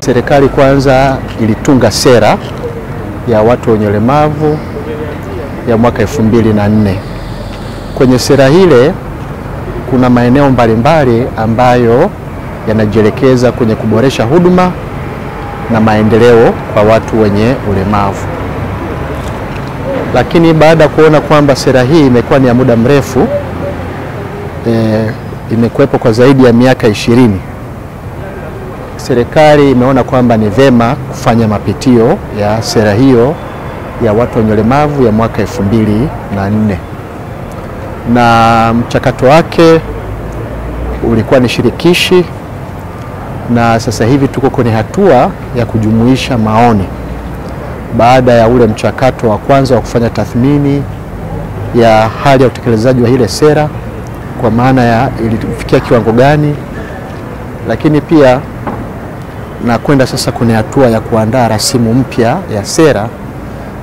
Serikali kwanza ilitunga sera ya watu wenye ulemavu ya mwaka 2004. Kwenye sera hile kuna maeneo mbalimbali ambayo yanajielekeza kwenye kuboresha huduma na maendeleo kwa watu wenye ulemavu. Lakini baada ya kuona kwamba sera hii imekuwa ni ya muda mrefu, imekuwepo kwa zaidi ya miaka 20, serikali imeona kwamba ni vema kufanya mapitio ya sera hiyo ya watu wenye ulemavu ya mwaka 2004. Na mchakato wake ulikuwa ni shirikishi, na sasa hivi tuko kwenye hatua ya kujumuisha maoni baada ya ule mchakato wa kwanza wa kufanya tathmini ya hali ya utekelezaji wa ile sera, kwa maana ya ilifikia kiwango gani, lakini pia na kwenda sasa kwenye hatua ya kuandaa rasimu mpya ya sera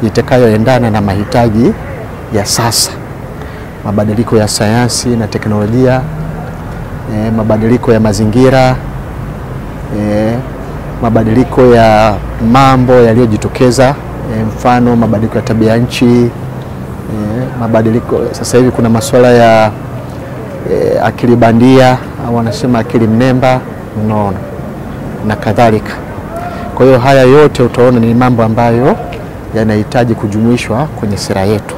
itakayoendana na mahitaji ya sasa, mabadiliko ya sayansi na teknolojia, mabadiliko ya mazingira, mabadiliko ya mambo yaliyojitokeza, mfano mabadiliko ya tabia nchi, mabadiliko sasa hivi kuna masuala ya akili bandia au wanasema akili mnemba, unaona, na kadhalika. Kwa hiyo haya yote utaona ni mambo ambayo yanahitaji kujumuishwa kwenye sera yetu.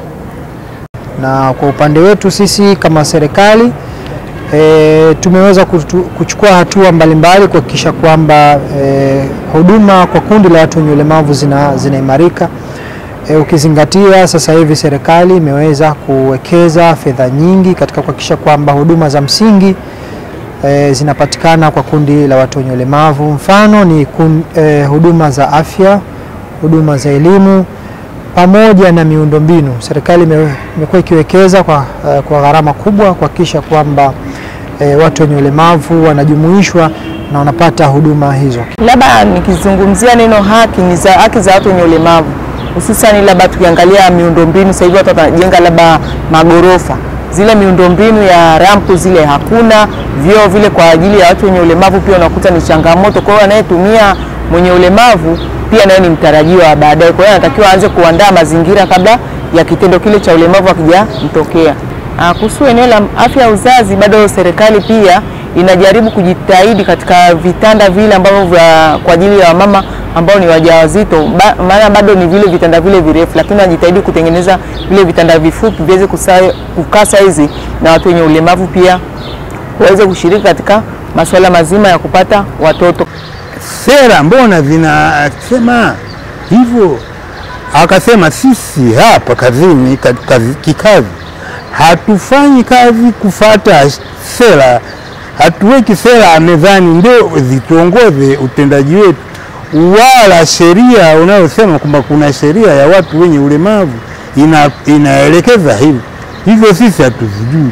Na kwa upande wetu sisi kama serikali tumeweza kuchukua hatua mbalimbali kuhakikisha kwamba huduma kwa kundi la watu wenye ulemavu zinaimarika. Ukizingatia sasa hivi serikali imeweza kuwekeza fedha nyingi katika kuhakikisha kwamba huduma za msingi zinapatikana kwa kundi la watu wenye ulemavu. Mfano ni huduma za afya, huduma za elimu pamoja na miundombinu. Serikali imekuwa ikiwekeza kwa gharama kubwa kuhakikisha kwamba watu wenye ulemavu wanajumuishwa na wanapata huduma hizo. Labda nikizungumzia neno haki, ni za haki za watu wenye ulemavu, hususan labda tukiangalia miundombinu. Sasa hivi watu wanajenga labda magorofa, zile miundombinu ya rampu zile hakuna, vyoo vile kwa ajili ya watu wenye ulemavu pia unakuta ni changamoto. Kwa hiyo anayetumia mwenye ulemavu pia naye ni mtarajiwa baadaye, kwa hiyo anatakiwa aanze kuandaa mazingira kabla ya kitendo kile cha ulemavu akijamtokea. Kuhusu eneo la afya ya uzazi, bado serikali pia inajaribu kujitahidi katika vitanda vile ambavyo kwa ajili ya mama ambao ni wajawazito, maana bado ni vile vitanda vile virefu, lakini wanajitahidi kutengeneza vile vitanda vifupi viweze kukaa saizi na watu wenye ulemavu pia waweze kushiriki katika masuala mazima ya kupata watoto. Sera mbona zinasema hivyo? Akasema sisi hapa kazini, kikazi hatufanyi kazi kufuata sera, hatuweki sera mezani ndio zituongoze utendaji wetu, wala sheria unayosema kwamba kuna sheria ya watu wenye ulemavu inaelekeza hivyo sisi hatuzijui.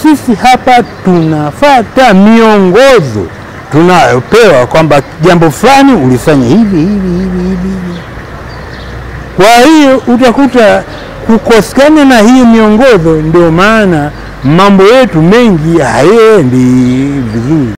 Sisi hapa tunafuata miongozo tunayopewa kwamba jambo fulani ulifanya hivi. Kwa hiyo utakuta kukosekana na hii miongozo, ndio maana mambo yetu mengi hayendi vizuri.